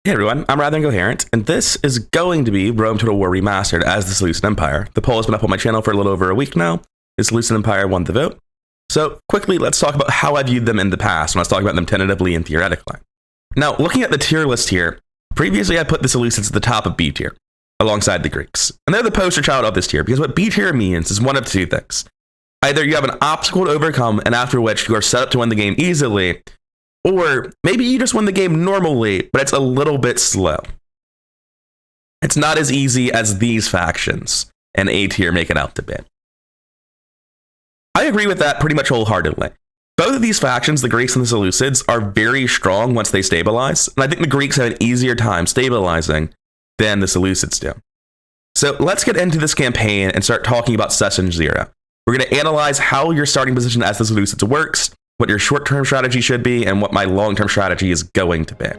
Hey everyone, I'm rather incoherent, and this is going to be Rome Total War Remastered as the Seleucid Empire. The poll has been up on my channel for a little over a week now. The Seleucid Empire won the vote. So quickly, let's talk about how I viewed them in the past when I was talking about them tentatively and theoretically. Now, looking at the tier list here, previously I put the Seleucids at the top of B tier, alongside the Greeks. And they're the poster child of this tier, because what B tier means is one of two things. Either you have an obstacle to overcome, and after which you are set up to win the game easily, or maybe you just win the game normally, but it's a little bit slow. It's not as easy as these factions and A tier make it out to be. I agree with that pretty much wholeheartedly. Both of these factions, the Greeks and the Seleucids, are very strong once they stabilize, and I think the Greeks have an easier time stabilizing than the Seleucids do. So let's get into this campaign and start talking about Session 0. We're going to analyze how your starting position as the Seleucids works, what your short-term strategy should be, and what my long-term strategy is going to be.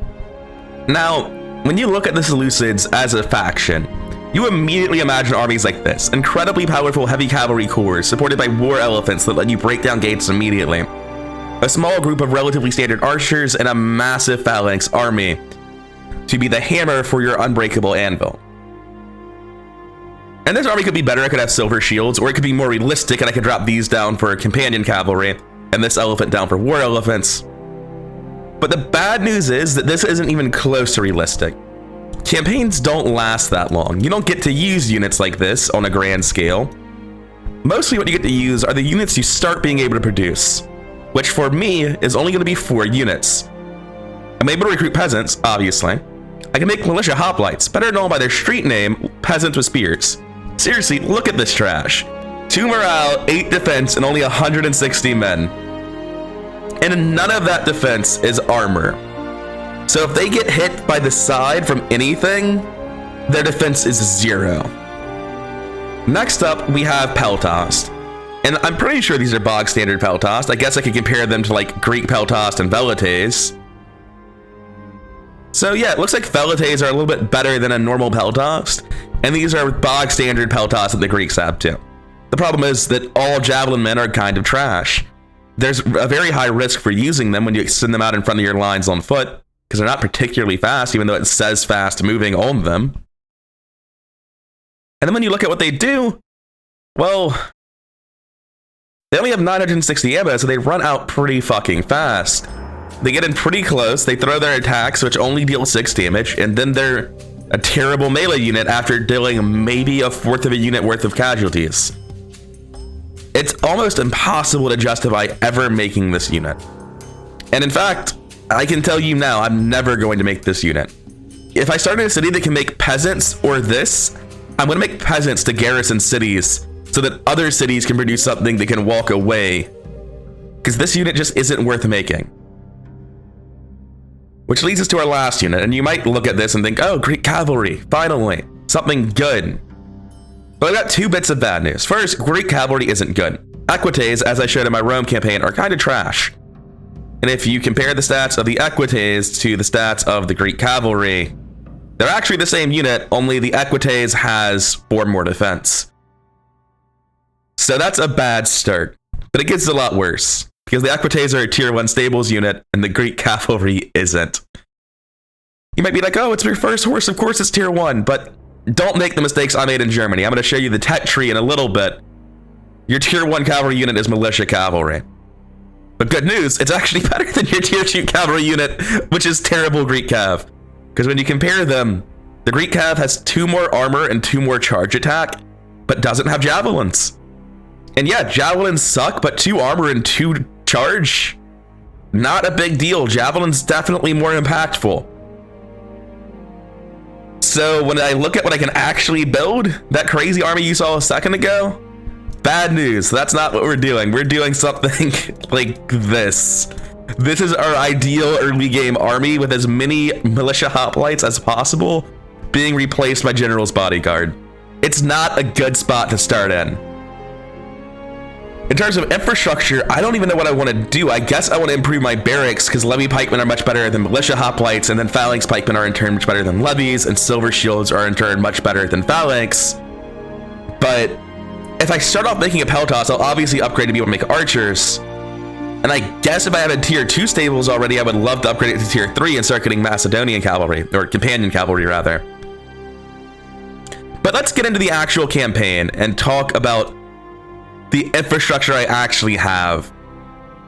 Now, when you look at the Seleucids as a faction, you immediately imagine armies like this: incredibly powerful heavy cavalry corps supported by war elephants that let you break down gates immediately, a small group of relatively standard archers, and a massive phalanx army to be the hammer for your unbreakable anvil. And this army could be better. It could have silver shields, or it could be more realistic, and I could drop these down for companion cavalry and this elephant down for war elephants. But the bad news is that this isn't even close to realistic. Campaigns don't last that long. You don't get to use units like this on a grand scale. Mostly what you get to use are the units you start being able to produce, which for me is only going to be 4 units. I'm able to recruit peasants, obviously. I can make militia hoplites, better known by their street name, peasants with spears. Seriously, look at this trash. 2 morale, 8 defense, and only 160 men. And none of that defense is armor. So if they get hit by the side from anything, their defense is 0. Next up, we have Peltast. And I'm pretty sure these are bog standard Peltast. I guess I could compare them to like Greek Peltast and Velites. So yeah, it looks like Velites are a little bit better than a normal Peltast. And these are bog standard Peltast that the Greeks have too. The problem is that all javelin men are kind of trash. There's a very high risk for using them when you send them out in front of your lines on foot, because they're not particularly fast, even though it says fast moving on them. And then when you look at what they do, well, they only have 960 ammo, so they run out pretty fucking fast. They get in pretty close, they throw their attacks, which only deal 6 damage, and then they're a terrible melee unit after dealing maybe a fourth of a unit worth of casualties. It's almost impossible to justify ever making this unit. And in fact, I can tell you now, I'm never going to make this unit. If I start in a city that can make peasants or this, I'm going to make peasants to garrison cities so that other cities can produce something that can walk away. Because this unit just isn't worth making. Which leads us to our last unit, and you might look at this and think, oh, Greek cavalry, finally, something good. But I've got 2 bits of bad news. First, Greek cavalry isn't good. Equites, as I showed in my Rome campaign, are kind of trash. And if you compare the stats of the Equites to the stats of the Greek cavalry, they're actually the same unit, only the Equites has 4 more defense. So that's a bad start, but it gets a lot worse, because the Equites are a tier 1 stables unit, and the Greek cavalry isn't. You might be like, oh, it's your first horse, of course it's tier 1, but don't make the mistakes I made in Germany. I'm going to show you the tech tree in a little bit. Your tier 1 cavalry unit is militia cavalry. But good news, it's actually better than your tier 2 cavalry unit, which is terrible Greek cav. Because when you compare them, the Greek cav has 2 more armor and 2 more charge attack, but doesn't have javelins. And yeah, javelins suck, but 2 armor and 2 charge? Not a big deal. Javelin's definitely more impactful. So when I look at what I can actually build, that crazy army you saw a second ago, bad news. That's not what we're doing. We're doing something like this. This is our ideal early game army with as many militia hoplites as possible being replaced by General's Bodyguard. It's not a good spot to start in. In terms of infrastructure, I don't even know what I want to do. I guess I want to improve my barracks, because levy pikemen are much better than militia hoplites, and then phalanx pikemen are in turn much better than levies, and silver shields are in turn much better than phalanx. But if I start off making a peltas, I'll obviously upgrade to be able to make archers. And I guess if I had a tier 2 stables already, I would love to upgrade it to tier 3 and start getting Macedonian cavalry, or companion cavalry rather. But let's get into the actual campaign and talk about the infrastructure I actually have.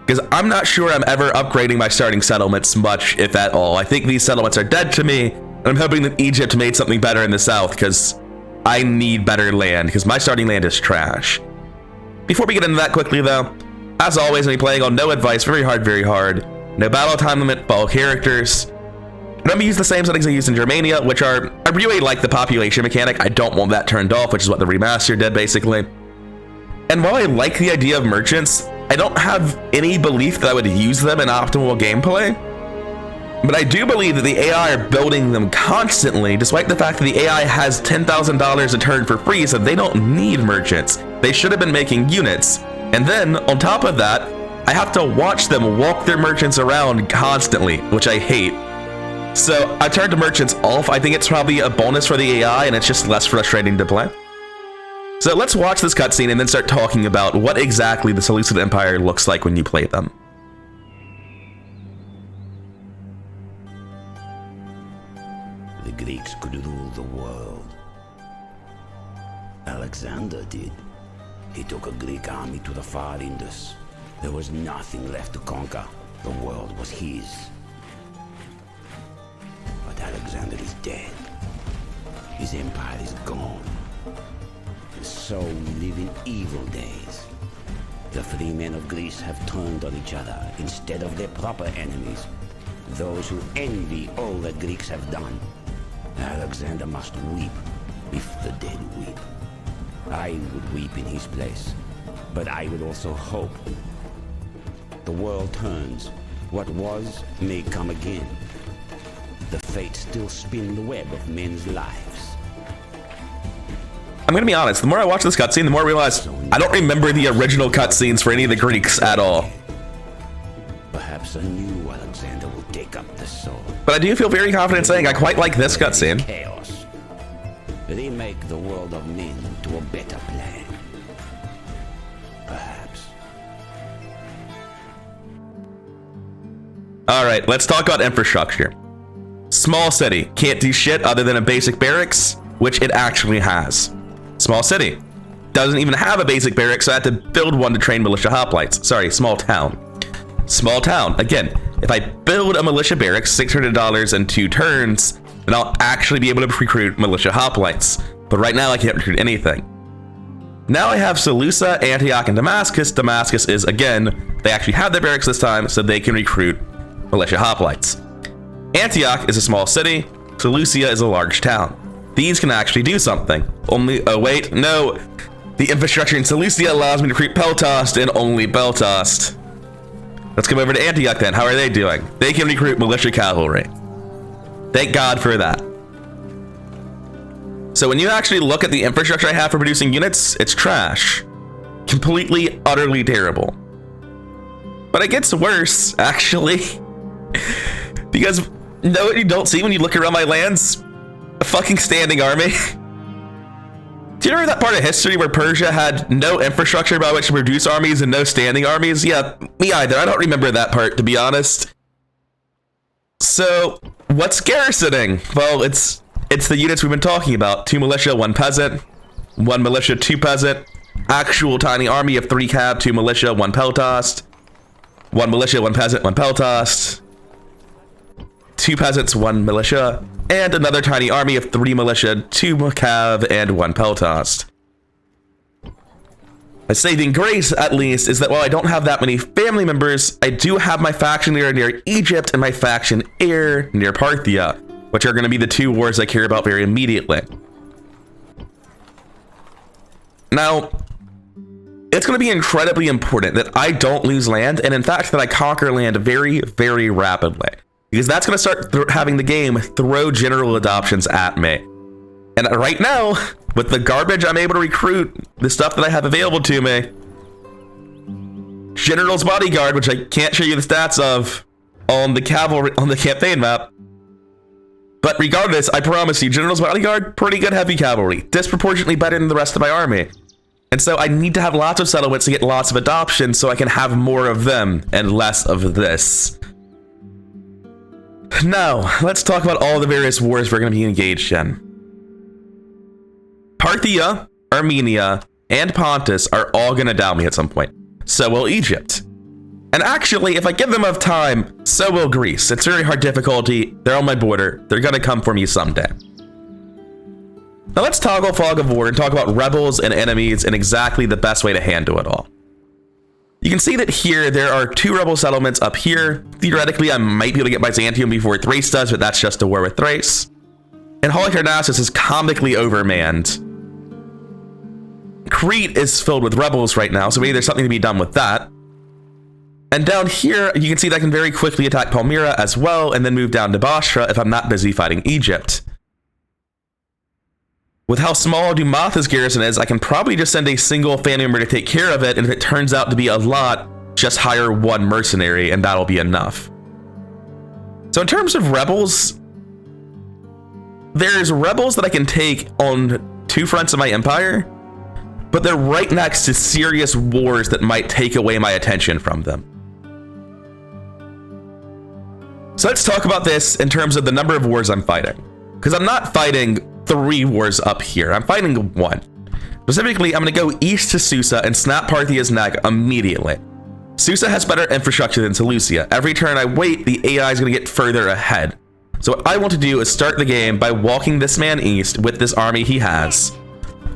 Because I'm not sure I'm ever upgrading my starting settlements much, if at all. I think these settlements are dead to me, and I'm hoping that Egypt made something better in the south, because I need better land, because my starting land is trash. Before we get into that quickly though, as always, I'm playing on no advice, very hard, no battle time limit, follow characters. And I'm gonna use the same settings I used in Germania, which are, I really like the population mechanic. I don't want that turned off, which is what the Remastered did basically. And while I like the idea of merchants, I don't have any belief that I would use them in optimal gameplay. But I do believe that the AI are building them constantly, despite the fact that the AI has $10,000 a turn for free, so they don't need merchants. They should have been making units. And then, on top of that, I have to watch them walk their merchants around constantly, which I hate. So I turned the merchants off. I think it's probably a bonus for the AI, and it's just less frustrating to play. So let's watch this cutscene and then start talking about what exactly the Seleucid Empire looks like when you play them. The Greeks could rule the world. Alexander did. He took a Greek army to the far Indus. There was nothing left to conquer. The world was his. But Alexander is dead. His empire is gone. And so we live in evil days. The free men of Greece have turned on each other instead of their proper enemies, those who envy all that Greeks have done. Alexander must weep if the dead weep. I would weep in his place, but I would also hope. The world turns. What was may come again. The fates still spin the web of men's lives. I'm gonna be honest, the more I watch this cutscene, the more I realize I don't remember the original cutscenes for any of the Greeks at all. Perhaps a new Alexander will take up the sword. But I do feel very confident saying I quite like this cutscene. Chaos. Remake the world of men to a better plan. Perhaps. Alright, let's talk about infrastructure. Small city, can't do shit other than a basic barracks, which it actually has. Small city, doesn't even have a basic barracks, so I had to build one to train militia hoplites. Sorry, small town. Small town, again, if I build a militia barracks, $600 in 2 turns, then I'll actually be able to recruit militia hoplites. But right now I can't recruit anything. Now I have Seleucia, Antioch, and Damascus. Damascus is, again, they actually have their barracks this time, so they can recruit militia hoplites. Antioch is a small city. Seleucia is a large town. These can actually do something. Only, oh wait, no. The infrastructure in Seleucia allows me to recruit Peltast and only Peltast. Let's come over to Antioch then. How are they doing? They can recruit militia cavalry. Thank God for that. So when you actually look at the infrastructure I have for producing units, it's trash. Completely, utterly terrible. But it gets worse, actually. Because, know what you don't see when you look around my lands? A fucking standing army. Do you remember that part of history where Persia had no infrastructure by which to produce armies and no standing armies? Yeah, me either. I don't remember that part, to be honest. So, what's garrisoning? Well, it's the units we've been talking about. 2 militia, 1 peasant. 1 militia, 2 peasant. Actual tiny army of 3 cab, 2 militia, 1 peltast. 1 militia, 1 peasant, 1 peltast. 2 peasants, 1 militia. And another tiny army of 3 militia, 2 cav, and 1 peltast. A saving grace, at least, is that while I don't have that many family members, I do have my faction leader near Egypt and my faction heir near Parthia, which are going to be the 2 wars I care about very immediately. Now, it's going to be incredibly important that I don't lose land, and in fact that I conquer land very, very rapidly. Because that's going to start having the game throw general adoptions at me. And right now, with the garbage I'm able to recruit, the stuff that I have available to me, General's Bodyguard, which I can't show you the stats of on the cavalry on the campaign map. But regardless, I promise you, General's Bodyguard, pretty good heavy cavalry, disproportionately better than the rest of my army. And so I need to have lots of settlements to get lots of adoption so I can have more of them and less of this. Now, let's talk about all the various wars we're going to be engaged in. Parthia, Armenia, and Pontus are all going to down me at some point. So will Egypt. And actually, if I give them enough time, so will Greece. It's very hard difficulty. They're on my border. They're going to come for me someday. Now let's toggle Fog of War and talk about rebels and enemies and exactly the best way to handle it all. You can see that here there are 2 rebel settlements up here. Theoretically, I might be able to get Byzantium before Thrace does, but that's just a war with Thrace. And Halicarnassus is comically overmanned. Crete is filled with rebels right now, so maybe there's something to be done with that. And down here, you can see that I can very quickly attack Palmyra as well, and then move down to Bosra if I'm not busy fighting Egypt. With how small Dumatha's garrison is, I can probably just send a single family member to take care of it, and if it turns out to be a lot, just hire 1 mercenary, and that'll be enough. So in terms of rebels, there's rebels that I can take on 2 fronts of my empire, but they're right next to serious wars that might take away my attention from them. So let's talk about this in terms of the number of wars I'm fighting. Because I'm not fighting 3 wars up here, I'm fighting 1. Specifically, I'm going to go east to Susa and snap Parthia's neck immediately. Susa has better infrastructure than Seleucia. Every turn I wait, the AI is going to get further ahead. So what I want to do is start the game by walking this man east with this army he has,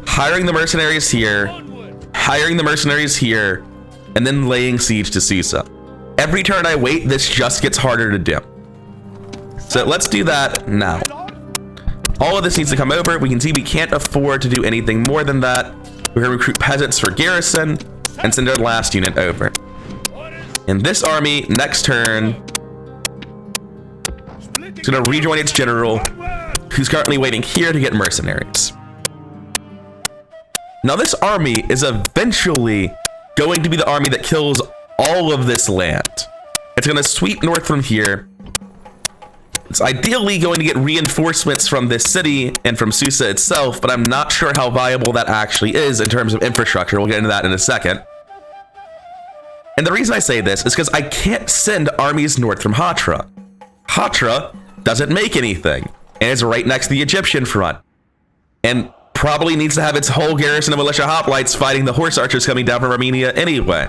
hiring the mercenaries here, hiring the mercenaries here, and then laying siege to Susa. Every turn I wait, this just gets harder to do. So let's do that now. All of this needs to come over. We can see we can't afford to do anything more than that. We're gonna recruit peasants for garrison and send our last unit over. And this army, next turn, is gonna rejoin its general, who's currently waiting here to get mercenaries. Now this army is eventually going to be the army that kills all of this land. It's gonna sweep north from here. It's ideally going to get reinforcements from this city and from Susa itself, but I'm not sure how viable that actually is in terms of infrastructure. We'll get into that in a second. And the reason I say this is because I can't send armies north from Hatra. Hatra doesn't make anything, and it's right next to the Egyptian front, and probably needs to have its whole garrison of militia hoplites fighting the horse archers coming down from Armenia anyway.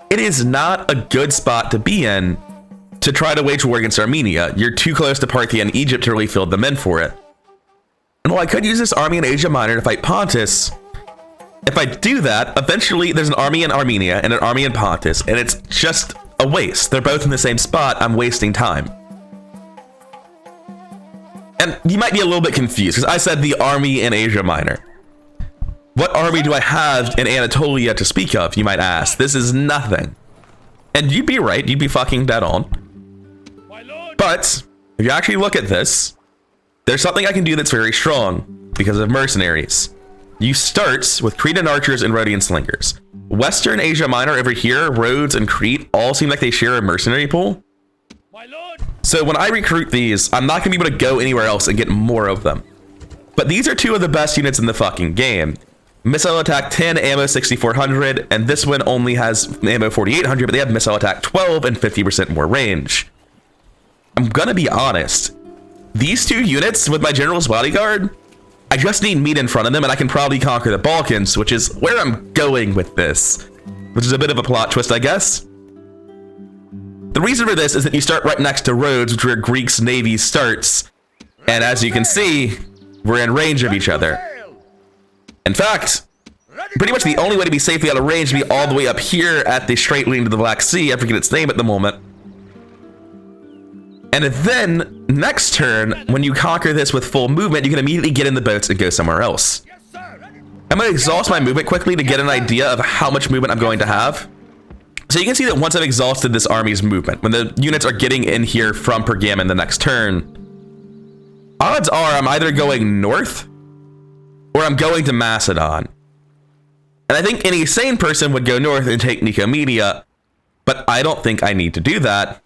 It is not a good spot to be in to try to wage war against Armenia. You're too close to Parthia and Egypt to really field them in for it. And while I could use this army in Asia Minor to fight Pontus, if I do that, eventually there's an army in Armenia and an army in Pontus, and it's just a waste. They're both in the same spot. I'm wasting time. And you might be a little bit confused because I said the army in Asia Minor. What army do I have in Anatolia to speak of, you might ask? This is nothing. And you'd be right, you'd be fucking dead on. But if you actually look at this, there's something I can do that's very strong because of mercenaries. You start with Cretan archers and Rhodian slingers. Western Asia Minor over here, Rhodes and Crete all seem like they share a mercenary pool. So when I recruit these, I'm not gonna be able to go anywhere else and get more of them. But these are 2 of the best units in the fucking game. Missile attack 10, ammo 6400, and this one only has ammo 4800, but they have missile attack 12 and 50% more range. I'm gonna be honest, these 2 units with my general's bodyguard, I just need meat in front of them and I can probably conquer the Balkans, which is where I'm going with this, which is a bit of a plot twist, I guess. The reason for this is that you start right next to Rhodes, which is where Greece's navy starts, and as you can see, we're in range of each other. In fact, pretty much the only way to be safely out of range is to be all the way up here at the straight leading to the Black Sea. I forget its name at the moment. And then, next turn, when you conquer this with full movement, you can immediately get in the boats and go somewhere else. I'm going to exhaust my movement quickly to get an idea of how much movement I'm going to have. So you can see that once I've exhausted this army's movement, when the units are getting in here from PreGame in the next turn, odds are I'm either going north or I'm going to Macedon. And I think any sane person would go north and take Nicomedia, but I don't think I need to do that.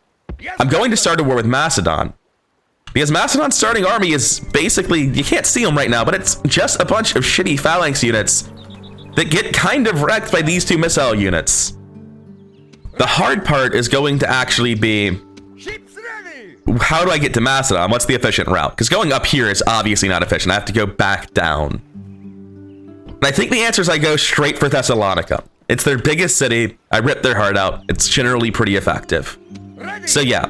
I'm going to start a war with Macedon. Because Macedon's starting army is basically, you can't see them right now, but it's just a bunch of shitty phalanx units that get kind of wrecked by these two missile units. The hard part is going to actually be, how do I get to Macedon? What's the efficient route? Because going up here is obviously not efficient. I have to go back down. And I think the answer is I go straight for Thessalonica. It's their biggest city. I rip their heart out. It's generally pretty effective. So yeah.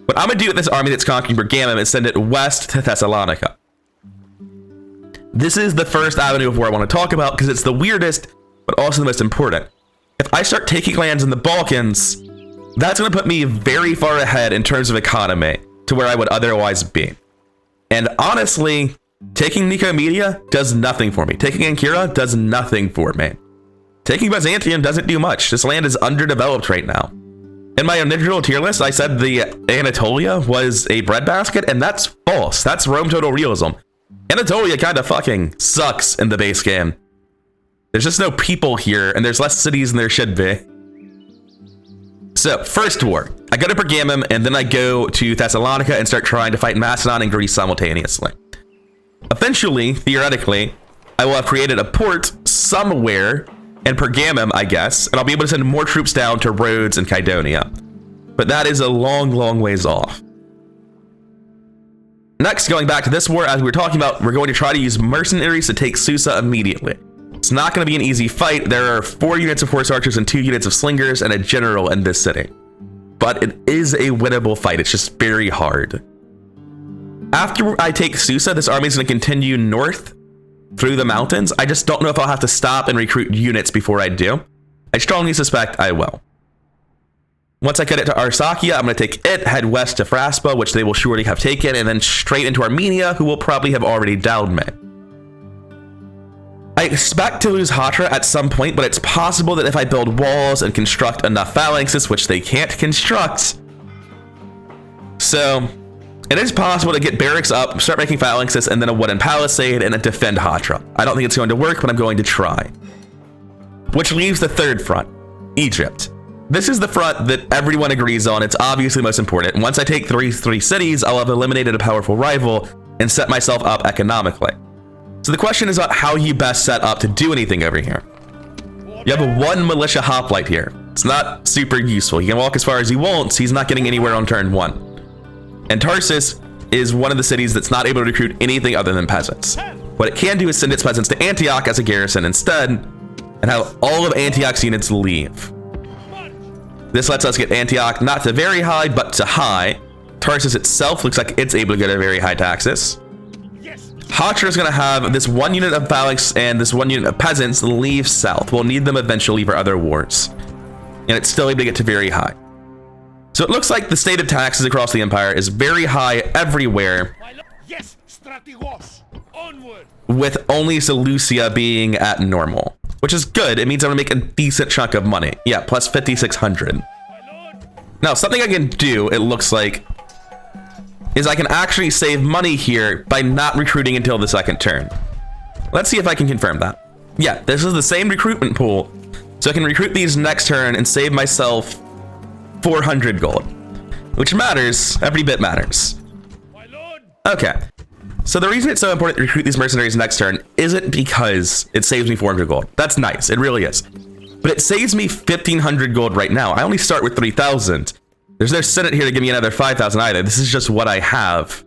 What I'm going to do with this army that's conquering PreGame is send it west to Thessalonica. This is the first avenue of war I want to talk about because it's the weirdest, but also the most important. If I start taking lands in the Balkans, that's going to put me very far ahead in terms of economy to where I would otherwise be. And honestly, taking Nicomedia does nothing for me. Taking Ankara does nothing for me. Taking Byzantium doesn't do much. This land is underdeveloped right now. In my original tier list, I said the Anatolia was a breadbasket, and that's false. That's Rome Total Realism. Anatolia kind of fucking sucks in the base game. There's just no people here, and there's less cities than there should be. So, first war. I go to PreGame, and then I go to Thessalonica and start trying to fight Macedon and Greece simultaneously. Eventually, theoretically, I will have created a port somewhere in PreGame, I guess, and I'll be able to send more troops down to Rhodes and Kydonia. But that is a long, long ways off. Next, going back to this war, as we were talking about, we're going to try to use mercenaries to take Susa immediately. It's not going to be an easy fight. There are 4 units of horse archers and 2 units of slingers and a general in this city. But it is a winnable fight. It's just very hard. After I take Susa, this army is going to continue north through the mountains. I just don't know if I'll have to stop and recruit units before I do. I strongly suspect I will. Once I get it to Arsacia, I'm going to take it, head west to Fraspa, which they will surely have taken, and then straight into Armenia, who will probably have already downed me. I expect to lose Hatra at some point, but it's possible that if I build walls and construct enough phalanxes, which they can't construct. So it is possible to get barracks up, start making phalanxes, and then a wooden palisade, and then defend Hatra. I don't think it's going to work, but I'm going to try. Which leaves the third front, Egypt. This is the front that everyone agrees on. It's obviously most important. Once I take three cities, I'll have eliminated a powerful rival and set myself up economically. So the question is about how you best set up to do anything over here. You have a 1 militia hoplite here. It's not super useful. He can walk as far as he wants. He's not getting anywhere on turn 1. And Tarsus is one of the cities that's not able to recruit anything other than peasants. What it can do is send its peasants to Antioch as a garrison instead, and have all of Antioch's units leave. This lets us get Antioch not to very high, but to high. Tarsus itself looks like it's able to get a very high taxes. Hatra is going to have this 1 unit of phalanx and this 1 unit of peasants leave south. We'll need them eventually for other wars. And it's still able to get to very high. So it looks like the state of taxes across the empire is very high everywhere. Yes, Strategos, onward. With only Seleucia being at normal, which is good. It means I'm going to make a decent chunk of money. Yeah, plus 5,600. Now, something I can do, it looks like, is I can actually save money here by not recruiting until the second turn. Let's see if I can confirm that. Yeah, this is the same recruitment pool. So I can recruit these next turn and save myself 400 gold, which matters. Every bit matters. Okay. So the reason it's so important to recruit these mercenaries next turn isn't because it saves me 400 gold. That's nice. It really is. But it saves me 1,500 gold right now. I only start with 3,000. There's no Senate here to give me another 5,000 either. This is just what I have.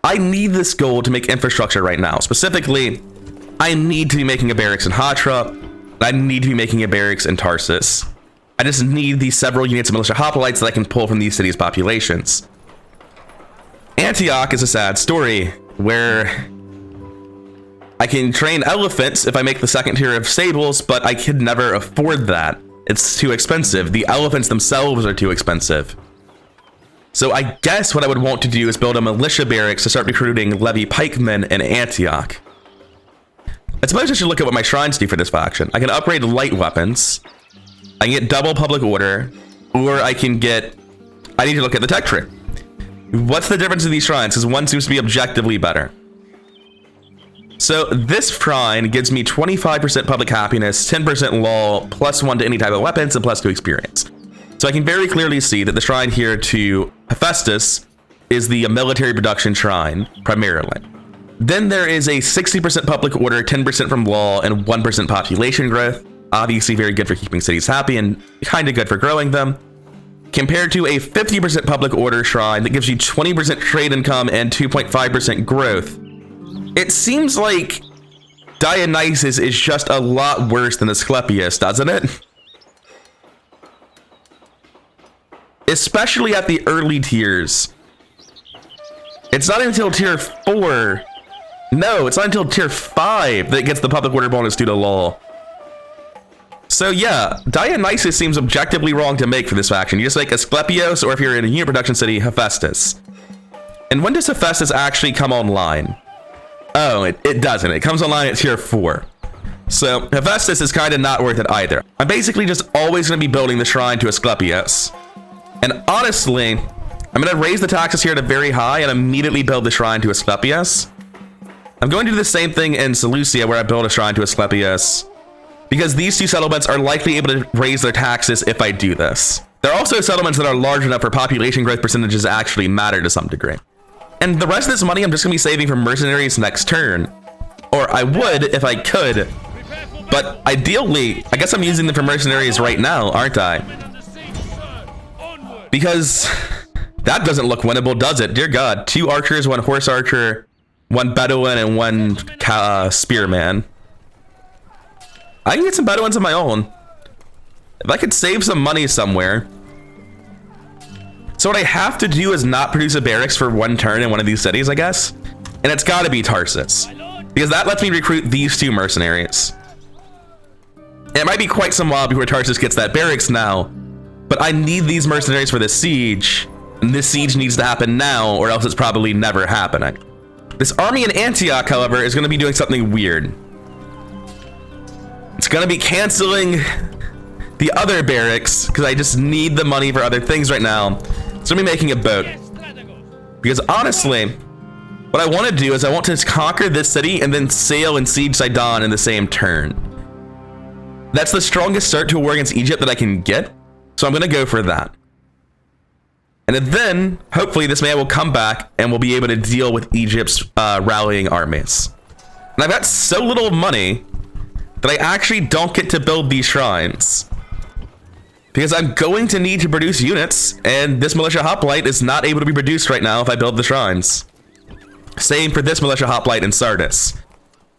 I need this gold to make infrastructure right now. Specifically, I need to be making a barracks in Hatra. I need to be making a barracks in Tarsus. I just need these several units of militia hoplites that I can pull from these cities' populations. Antioch is a sad story where I can train elephants if I make the second tier of stables, but I could never afford that. It's too expensive. The elephants themselves are too expensive. So I guess what I would want to do is build a militia barracks to start recruiting levy pikemen in Antioch. I suppose I should look at what my shrines do for this faction. I can upgrade light weapons. I can get double public order, or I can get, I need to look at the tech tree. What's the difference in these shrines? Because one seems to be objectively better. So this shrine gives me 25% public happiness, 10% law, +1 to any type of weapons, and +2 experience. So I can very clearly see that the shrine here to Hephaestus is the military production shrine, primarily. Then there is a 60% public order, 10% from law, and 1% population growth. Obviously very good for keeping cities happy and kind of good for growing them. Compared to a 50% public order shrine that gives you 20% trade income and 2.5% growth. It seems like Dionysus is just a lot worse than Asclepius, doesn't it? Especially at the early tiers. It's not until tier 4. No, it's not until tier 5 that gets the public order bonus due to law. So yeah, Dionysus seems objectively wrong to make for this faction. You just make Asclepios, or if you're in a unit production city, Hephaestus. And when does Hephaestus actually come online? Oh, it doesn't. It comes online at tier 4. So Hephaestus is kind of not worth it either. I'm basically just always going to be building the shrine to Asclepios. And honestly, I'm going to raise the taxes here to very high and immediately build the shrine to Asclepios. I'm going to do the same thing in Seleucia, where I build a shrine to Asclepios, because these two settlements are likely able to raise their taxes if I do this. There are also settlements that are large enough for population growth percentages to actually matter to some degree. And the rest of this money I'm just going to be saving for mercenaries next turn. Or I would if I could. But ideally, I guess I'm using them for mercenaries right now, aren't I? Because that doesn't look winnable, does it? Dear God, 2 archers, 1 horse archer, 1 Bedouin, and 1 spearman. I can get some Bedouins of my own. If I could save some money somewhere. So what I have to do is not produce a barracks for 1 turn in one of these cities, I guess. And it's got to be Tarsus, because that lets me recruit these 2 mercenaries. And it might be quite some while before Tarsus gets that barracks now, but I need these mercenaries for this siege, and this siege needs to happen now, or else it's probably never happening. This army in Antioch, however, is going to be doing something weird. It's going to be canceling the other barracks, because I just need the money for other things right now. So I'm making a boat. Because honestly, what I want to do is I want to conquer this city and then sail and siege Sidon in the same turn. That's the strongest start to a war against Egypt that I can get. So I'm going to go for that. And then, hopefully, this man will come back and we'll be able to deal with Egypt's rallying armies. And I've got so little money that I actually don't get to build these shrines, because I'm going to need to produce units, and this militia hoplite is not able to be produced right now if I build the shrines. Same for this militia hoplite in Sardis.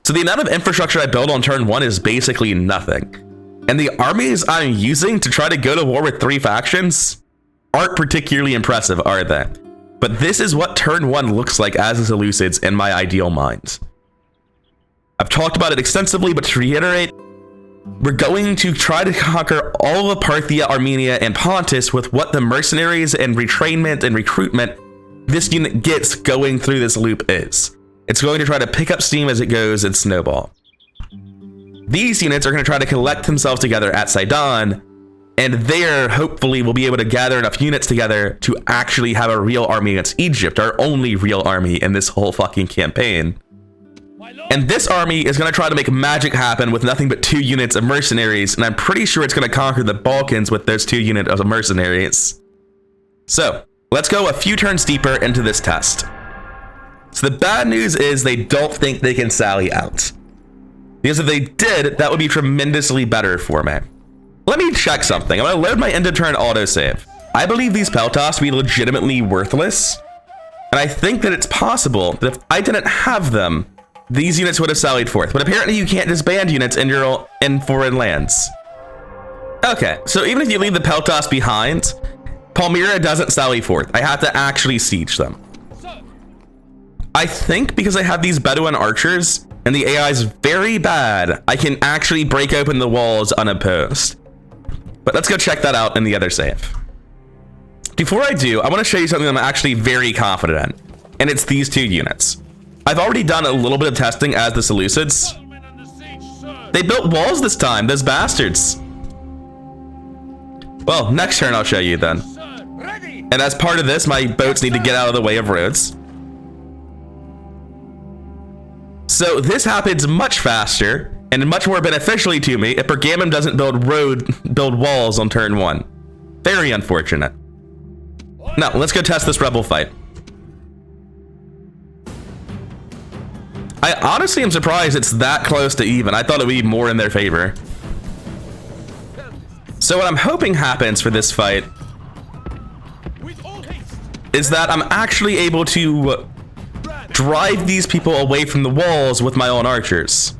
So the amount of infrastructure I build on turn 1 is basically nothing. And the armies I'm using to try to go to war with 3 factions aren't particularly impressive, are they? But this is what turn 1 looks like as the Seleucids in my ideal mind. I've talked about it extensively, but to reiterate, we're going to try to conquer all of Parthia, Armenia, and Pontus with what the mercenaries and retrainment and recruitment this unit gets going through this loop is. It's going to try to pick up steam as it goes and snowball. These units are going to try to collect themselves together at Sidon, and there, hopefully, we'll be able to gather enough units together to actually have a real army against Egypt, our only real army in this whole fucking campaign. And this army is going to try to make magic happen with nothing but 2 units of mercenaries, and I'm pretty sure it's going to conquer the Balkans with those 2 units of mercenaries. So, let's go a few turns deeper into this test. So the bad news is they don't think they can sally out. Because if they did, that would be tremendously better for me. Let me check something. I'm going to load my end of turn autosave. I believe these Peltas to be legitimately worthless, and I think that it's possible that if I didn't have them, these units would have sallied forth, but apparently you can't disband units in foreign lands. Okay, so even if you leave the Peltas behind, Palmyra doesn't sally forth. I have to actually siege them. I think because I have these Bedouin archers and the AI is very bad, I can actually break open the walls unopposed. But let's go check that out in the other save. Before I do, I want to show you something that I'm actually very confident in, and it's these 2 units. I've already done a little bit of testing as the Seleucids. They built walls this time, those bastards. Well, next turn I'll show you then. And as part of this, my boats need to get out of the way of roads. So this happens much faster and much more beneficially to me if PreGame doesn't build walls on turn 1. Very unfortunate. Now, let's go test this rebel fight. I honestly am surprised it's that close to even. I thought it would be more in their favor. So what I'm hoping happens for this fight is that I'm actually able to drive these people away from the walls with my own archers.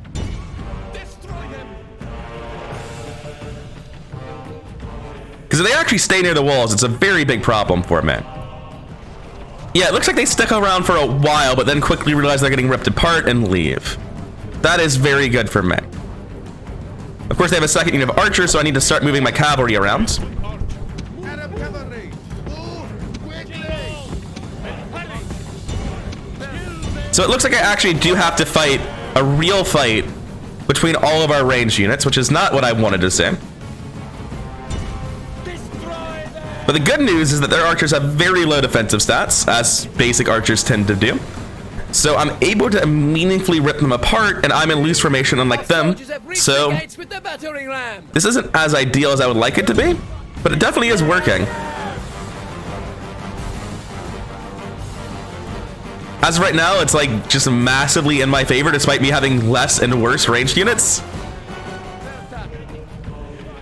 Because if they actually stay near the walls, it's a very big problem for me. Yeah, it looks like they stick around for a while, but then quickly realize they're getting ripped apart and leave. That is very good for me. Of course, they have a second unit of archers, so I need to start moving my cavalry around. So it looks like I actually do have to fight a real fight between all of our ranged units, which is not what I wanted to see. But the good news is that their archers have very low defensive stats, as basic archers tend to do. So I'm able to meaningfully rip them apart, and I'm in loose formation unlike them. So this isn't as ideal as I would like it to be, but it definitely is working. As of right now, it's like just massively in my favor, despite me having less and worse ranged units.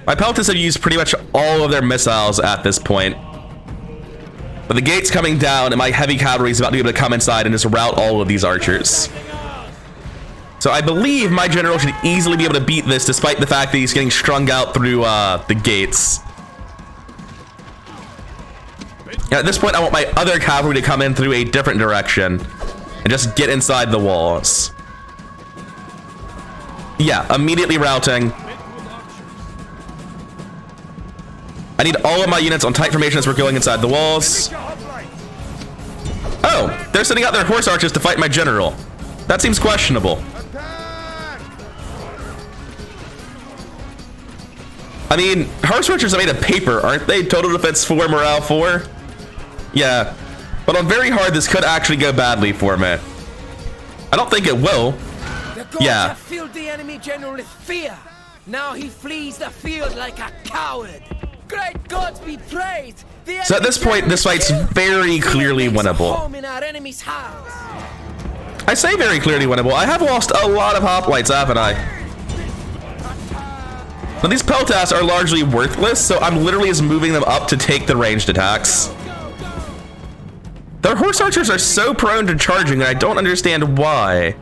My peltas have used pretty much all of their missiles at this point. But the gate's coming down, and my heavy cavalry is about to be able to come inside and just rout all of these archers. So I believe my general should easily be able to beat this, despite the fact that he's getting strung out through the gates. And at this point, I want my other cavalry to come in through a different direction and just get inside the walls. Yeah, immediately routing. I need all of my units on tight formation as we're going inside the walls. Oh, they're sending out their horse archers to fight my general. That seems questionable. I mean, horse archers are made of paper, aren't they? Total defense 4, morale 4. Yeah, but on very hard, this could actually go badly for me. I don't think it will. Yeah. Have filled the enemy general with fear. Now he flees the field like a coward. Great gods be praised. So at this point, this fight's very clearly winnable. I say very clearly winnable. I have lost a lot of hoplites, haven't I? Now these peltas are largely worthless, so I'm literally just moving them up to take the ranged attacks. Their horse archers are so prone to charging, and I don't understand why.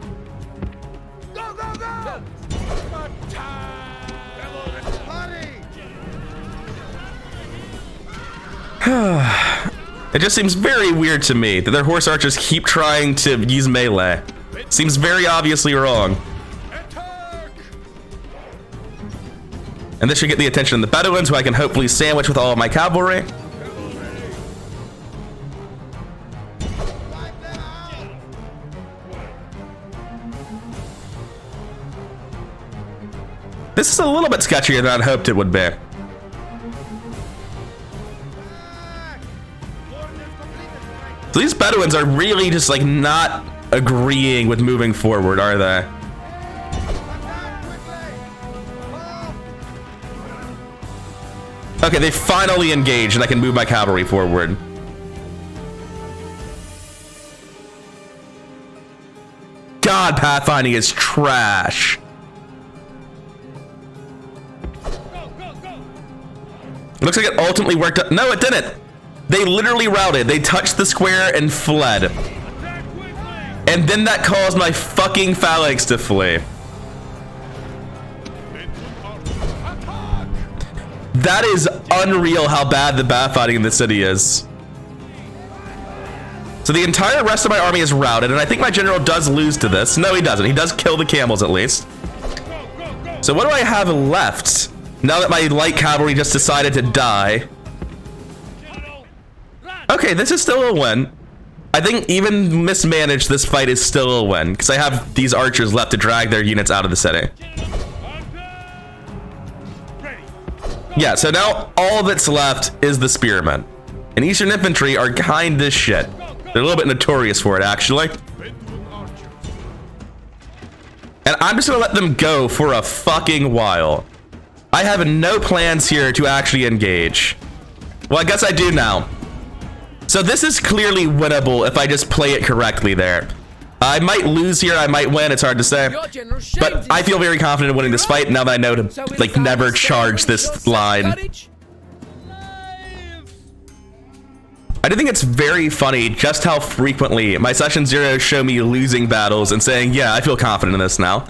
It just seems very weird to me that their horse archers keep trying to use melee. Seems very obviously wrong. And this should get the attention of the Bedouins, who I can hopefully sandwich with all of my cavalry. This is a little bit sketchier than I'd hoped it would be. So these Bedouins are really just like not agreeing with moving forward, are they? Okay, they finally engaged and I can move my cavalry forward. God, pathfinding is trash. It looks like it ultimately worked out. No, it didn't. They literally routed. They touched the square and fled. And then that caused my fucking phalanx to flee. That is unreal how bad the pathfinding in this city is. So the entire rest of my army is routed, and I think my general does lose to this. No, he doesn't. He does kill the camels at least. So what do I have left now that my light cavalry just decided to die? Okay, this is still a win. I think even mismanaged, this fight is still a win, because I have these archers left to drag their units out of the city. Yeah, so now all that's left is the spearmen. And Eastern infantry are kind of shit. They're a little bit notorious for it, actually. And I'm just gonna let them go for a fucking while. I have no plans here to actually engage. Well, I guess I do now. So this is clearly winnable if I just play it correctly there. I might lose here, I might win, it's hard to say. Your general shames But I feel very confident in winning this fight now that I know to, So is like, that never the charge same when he this shows such line. courage? I do think it's very funny just how frequently my Session Zeros show me losing battles and saying, yeah, I feel confident in this now.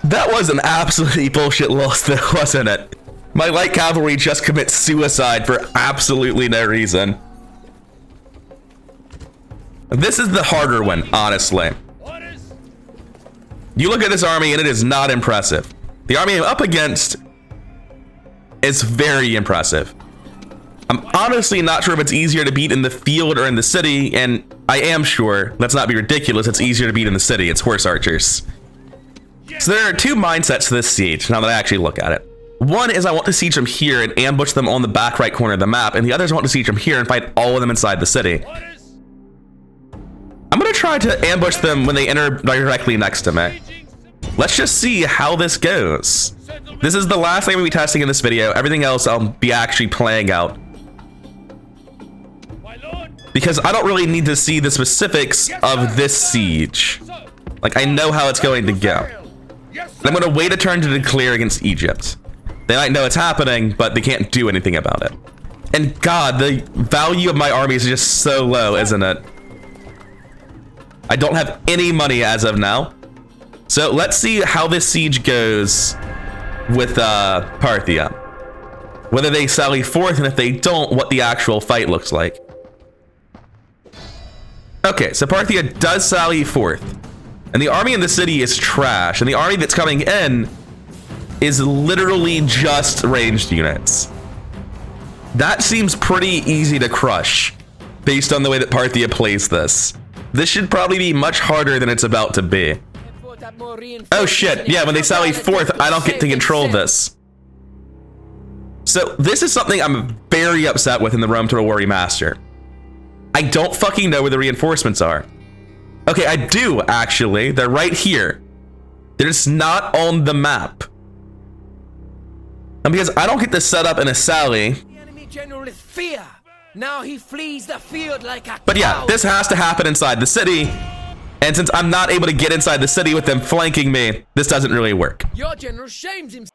That was an absolutely bullshit loss though, wasn't it? My light cavalry just commits suicide for absolutely no reason. This is the harder one, honestly. Orders. You look at this army and it is not impressive. The army I'm up against is very impressive. I'm honestly not sure if it's easier to beat in the field or in the city, and I am sure, let's not be ridiculous, it's easier to beat in the city. It's horse archers. So there are two mindsets to this siege, now that I actually look at it. One is I want to siege them here and ambush them on the back right corner of the map, and the other is I want to siege them here and fight all of them inside the city. Orders. I'm gonna try to ambush them when they enter directly next to me. Let's just see how this goes. This is the last thing we'll be testing in this video. Everything else I'll be actually playing out, My lord. because I don't really need to see the specifics of this siege. Sir. Like, I know how it's going to go. Yes, And I'm gonna wait a turn to declare against Egypt. They might know it's happening, but they can't do anything about it. And God, the value of my army is just so low, isn't it? I don't have any money as of now. So let's see how this siege goes with Parthia. Whether they sally forth, and if they don't, what the actual fight looks like. Okay, so Parthia does sally forth. And the army in the city is trash. And the army that's coming in is literally just ranged units. That seems pretty easy to crush based on the way that Parthia plays this. This should probably be much harder than it's about to be. Oh shit, yeah, when they sally forth, I don't get to control this. So this is something I'm very upset with in the Rome Total War Remaster. I don't fucking know where the reinforcements are. Okay, I do, actually. They're right here. They're just not on the map. And because I don't get to set up in a sally. The enemy general is fear. Now he flees the field like a But yeah, coward. this has to happen inside the city. And since I'm not able to get inside the city with them flanking me, this doesn't really work. Your general shames himself.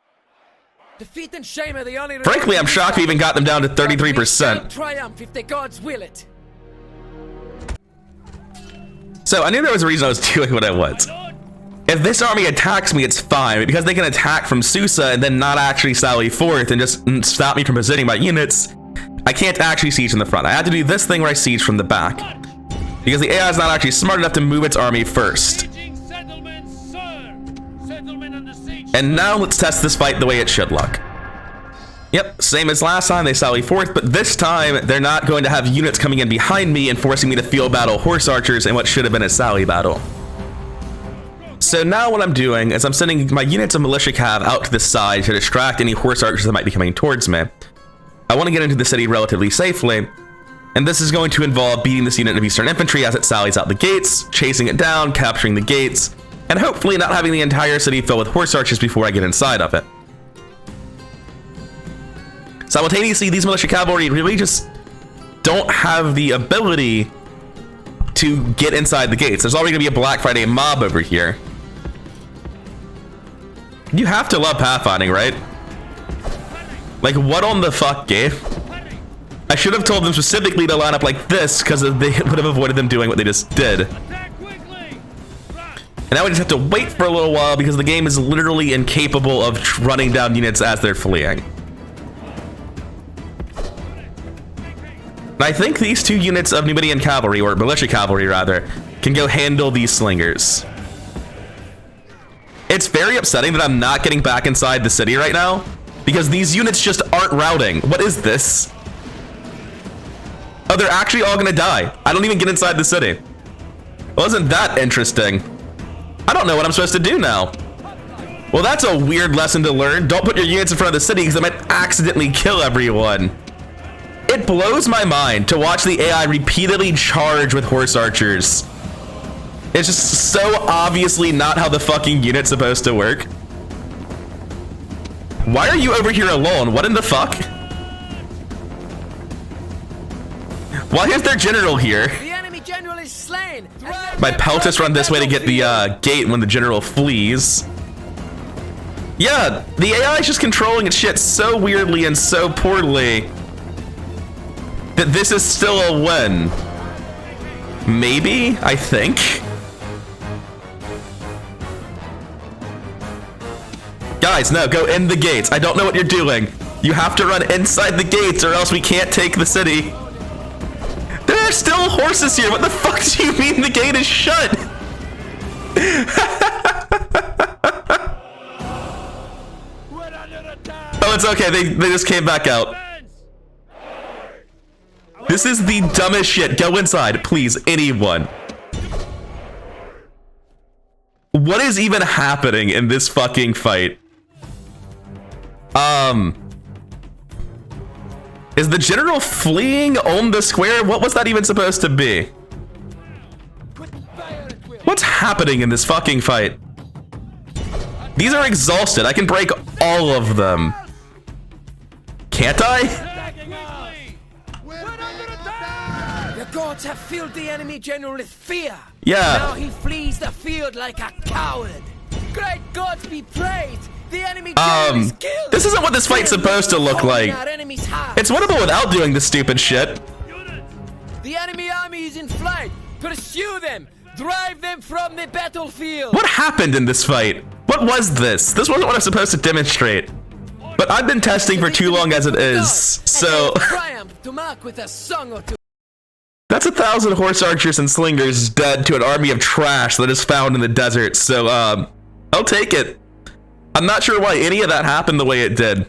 Defeat and shame are the only. Frankly, I'm shocked we even got them down to 33%. Triumph if the gods will it. So I knew there was a reason I was doing what I was. If this army attacks me, it's fine, but because they can attack from Susa and then not actually sally forth and just stop me from positioning my units, I can't actually siege from the front. I have to do this thing where I siege from the back, because the AI is not actually smart enough to move its army first. Sieging settlement, sir. Settlement under siege. And now let's test this fight the way it should look. Yep, same as last time, they sally forth, but this time they're not going to have units coming in behind me and forcing me to field battle horse archers in what should have been a sally battle. So now what I'm doing is I'm sending my units of militia cav out to the side to distract any horse archers that might be coming towards me. I want to get into the city relatively safely, and this is going to involve beating this unit of Eastern Infantry as it sallies out the gates, chasing it down, capturing the gates, and hopefully not having the entire city filled with horse archers before I get inside of it. Simultaneously, these militia cavalry really just don't have the ability to get inside the gates. There's already gonna be a Black Friday mob over here. You have to love pathfinding, right? Like, what on the fuck, game? I should have told them specifically to line up like this, because they would have avoided them doing what they just did. Attack quickly. And now we just have to wait for a little while because the game is literally incapable of running down units as they're fleeing. And I think these two units of Numidian cavalry, or militia cavalry rather, can go handle these slingers. It's very upsetting that I'm not getting back inside the city right now, because these units just aren't routing. What is this? Oh, they're actually all gonna die. I don't even get inside the city. Wasn't that interesting? I don't know what I'm supposed to do now. Well, that's a weird lesson to learn. Don't put your units in front of the city because they might accidentally kill everyone. It blows my mind to watch the AI repeatedly charge with horse archers. It's just so obviously not how the fucking unit's supposed to work. Why are you over here alone? What in the fuck? Why is their general here? The enemy general is slain. My peltasts run this way to get the gate when the general flees. Yeah, the AI is just controlling its shit so weirdly and so poorly that this is still a win. Maybe, I think. Guys, no, go in the gates. I don't know what you're doing. You have to run inside the gates or else we can't take the city. There are still horses here. What the fuck do you mean the gate is shut? Oh, it's okay. They just came back out. This is the dumbest shit. Go inside, please, anyone. What is even happening in this fucking fight? Is the general fleeing on the square? What was that even supposed to be? What's happening in this fucking fight? These are exhausted. I can break all of them. Can't I? The gods have filled the enemy general with fear. Yeah. Now he flees the field like a coward. Great gods be praised. The enemy general is killed. This isn't what this fight's supposed to look like. It's winnable without doing this stupid shit. The enemy army is in flight. Pursue them. Drive them from the battlefield. What happened in this fight? What was this? This wasn't what I'm supposed to demonstrate. But I've been testing for too long as it is, so... Triumph to mark with a song or two. That's 1,000 horse archers and slingers dead to an army of trash that is found in the desert, so, I'll take it. I'm not sure why any of that happened the way it did.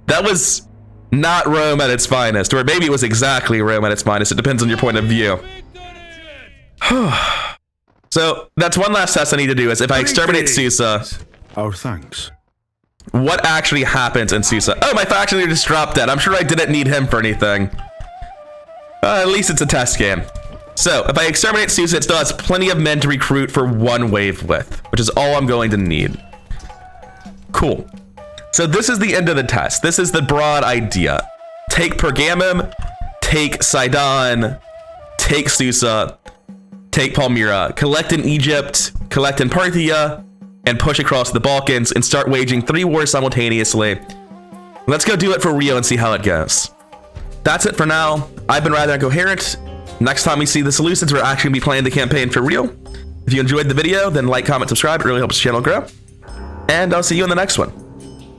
That was not Rome at its finest, or maybe it was exactly Rome at its finest. It depends on your point of view. So, that's one last test I need to do, is if I exterminate Susa... Our thanks. What actually happens in Susa? Oh, my faction leader just dropped dead. I'm sure I didn't need him for anything. At least it's a test game. So, if I exterminate Susa, it still has plenty of men to recruit for one wave with, which is all I'm going to need. Cool. So this is the end of the test. This is the broad idea. Take Pergamum, take Sidon, take Susa, take Palmyra, collect in Egypt, collect in Parthia, and push across the Balkans and start waging 3 wars simultaneously. Let's go do it for Rio and see how it goes. That's it for now. I've been rather incoherent. Next time we see the Seleucids, we're actually going to be playing the campaign for real. If you enjoyed the video, then like, comment, subscribe. It really helps the channel grow. And I'll see you in the next one.